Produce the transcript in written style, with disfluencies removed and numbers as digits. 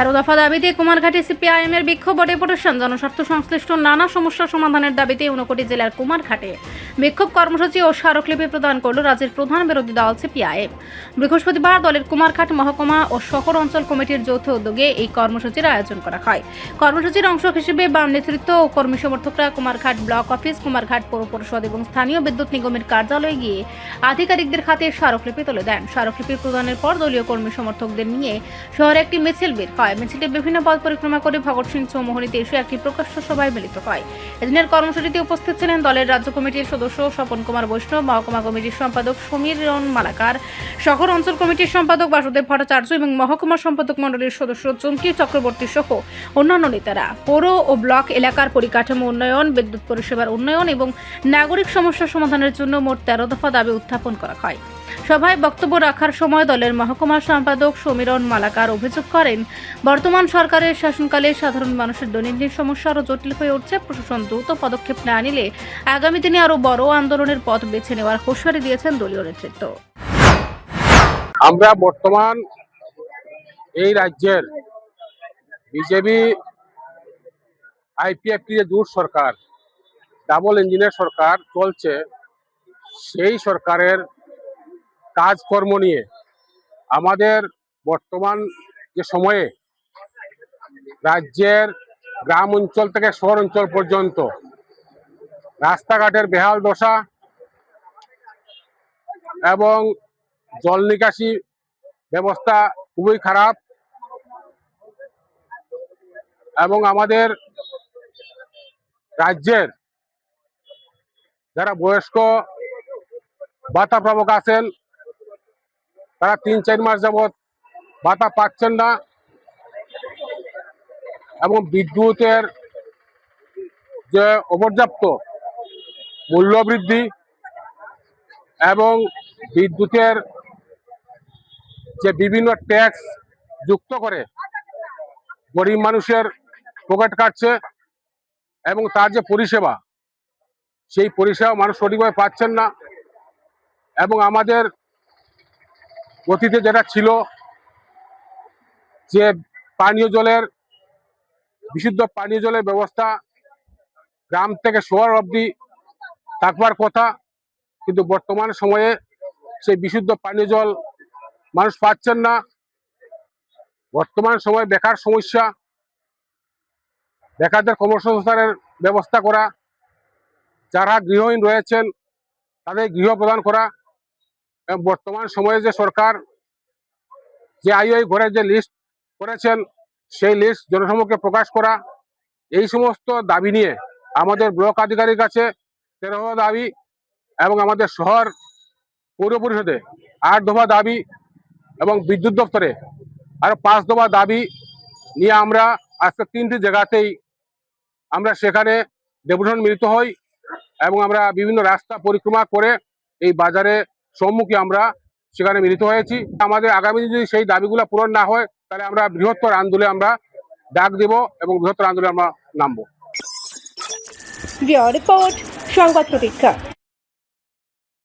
13 দফা দাবিতে কুমারঘাটে সিপিআইএম এর বিক্ষোভ ও ডেপুটেশন। জনস্বার্থ সংশ্লিষ্ট নানা সমস্যা সমাধানের দাবিতে ঊনকোটি জেলার কুমারঘাটে বিক্ষোভ কর্মসূচি ও স্মারকলিপি প্রদান করল রাজ্যের প্রধান বিরোধী দল সিপিআইএম। বৃহস্পতিবার দলের কুমারঘাট মহকুমা ও শহর অঞ্চল কমিটির যৌথ উদ্যোগে এই কর্মসূচির আয়োজন করা হয়। কর্মসূচির অংশ হিসেবে বাম নেতৃত্ব ও কর্মী সমর্থকরা কুমারঘাট ব্লক অফিস, কুমারঘাট পৌর পরিষদ এবং স্থানীয় বিদ্যুৎ নিগমের কার্যালয়ে গিয়ে আধিকারিকদের হাতে স্মারকলিপি তুলে দেন। স্মারকলিপি প্রদানের পর দলীয় কর্মী সমর্থকদের নিয়ে শহরে একটি মিছিল বের হয়। মিছিলটি বিভিন্ন পথ পরিক্রমা করে ভগৎ সিং চৌমুহনীতে এসে একটি প্রকাশ্য সভায় মিলিত হয়। এদিনের কর্মসূচিতে উপস্থিত ছিলেন দলের রাজ্য কমিটির সদস্য স্বপন কুমার বৈষ্ণব, মহকুমা কমিটির সম্পাদক সমীরণ মালাকার, শহর অঞ্চল কমিটির সম্পাদক বাসুদেব ভট্টাচার্য এবং মহকুমা সম্পাদক মণ্ডলীর সদস্য চুমকি চক্রবর্তী সহ অন্যান্য নেতারা। পৌর ও ব্লক এলাকার পরিকাঠামো উন্নয়ন, বিদ্যুৎ পরিষেবার উন্নয়ন এবং নাগরিক সমস্যা সমাধানের জন্য মোট 13 দফা দাবি উত্থাপন করা হয়। সভায় বক্তব্য রাখার সময় দলের মহকুমা সম্পাদক সমীরণ মালাকার অভিযোগ করেন, বর্তমান সরকারের শাসনকালে সাধারণ মানুষের দৈনন্দিন সমস্যা আরও জটিল হয়ে উঠছে। প্রশাসন দ্রুত পদক্ষেপ না নিলে আগামী দিনে আরও বড় আন্দোলনের পথ বেছে নেওয়ার হুঁশিয়ারি দিয়েছেন দলীয় নেতৃত্ব। আমরা বর্তমান এই রাজ্যের বিজেপি আইপিএফটি যে জোট সরকার, ডাবল ইঞ্জিনের সরকার চলছে, সেই সরকারের কাজকর্ম নিয়ে আমাদের বর্তমান যে সময়ে রাজ্যের গ্রাম অঞ্চল থেকে শহর অঞ্চল পর্যন্ত রাস্তাঘাটের বেহাল দশা এবং জল নিকাশি ব্যবস্থা খুবই খারাপ এবং আমাদের রাজ্যের যারা বয়স্ক ভাতা প্রাপক আছেন তারা 3-4 মাস যাবৎ ভাতা পাচ্ছেন না এবং বিদ্যুতের যে অপর্যাপ্ত মূল্য বৃদ্ধি এবং বিদ্যুতের যে বিভিন্ন ট্যাক্স যুক্ত করে গরিব মানুষের পকেট কাটছে এবং তার যে পরিষেবা, সেই পরিষেবা মানুষ সঠিকভাবে পাচ্ছেন না এবং আমাদের অতীতে যেটা ছিল যে পানীয় জলের বিশুদ্ধ পানীয় জলের ব্যবস্থা গ্রাম থেকে শহর অবধি থাকবার কথা, কিন্তু বর্তমান সময়ে সেই বিশুদ্ধ পানীয় জল মানুষ পাচ্ছেন না। বর্তমান সময়ে বেকার সমস্যা, বেকারদের কর্মসংস্থানের ব্যবস্থা করা, যারা গৃহহীন রয়েছেন তাদের গৃহ প্রদান করা এবং বর্তমান সময়ে যে সরকার যে আইওআই ঘরের যে লিস্ট করেছেন সেই লিস্ট জনসমক্ষে প্রকাশ করা, এই সমস্ত দাবি নিয়ে আমাদের ব্লক আধিকারিক কাছে 13 দাবি এবং আমাদের শহর পৌর পরিষদে 8 দফা দাবি এবং বিদ্যুৎ দপ্তরে আরো 5 দফা দাবি নিয়ে আমরা আজকে 3টি জায়গাতেই আমরা সেখানে ডেপুটেশন মিলিত হই এবং আমরা বিভিন্ন রাস্তা পরিক্রমা করে এই বাজারে সম্মুখে আমরা সেখানে মিলিত হয়েছি। আমাদের আগামী যদি সেই দাবিগুলো পূরণ না হয় তাহলে আমরা বৃহত্তর আন্দোলনে আমরা ডাক দেব এবং বৃহত্তর আন্দোলনে আমরা নামবো। রিপোর্ট সংবাদ প্রতীক্ষা।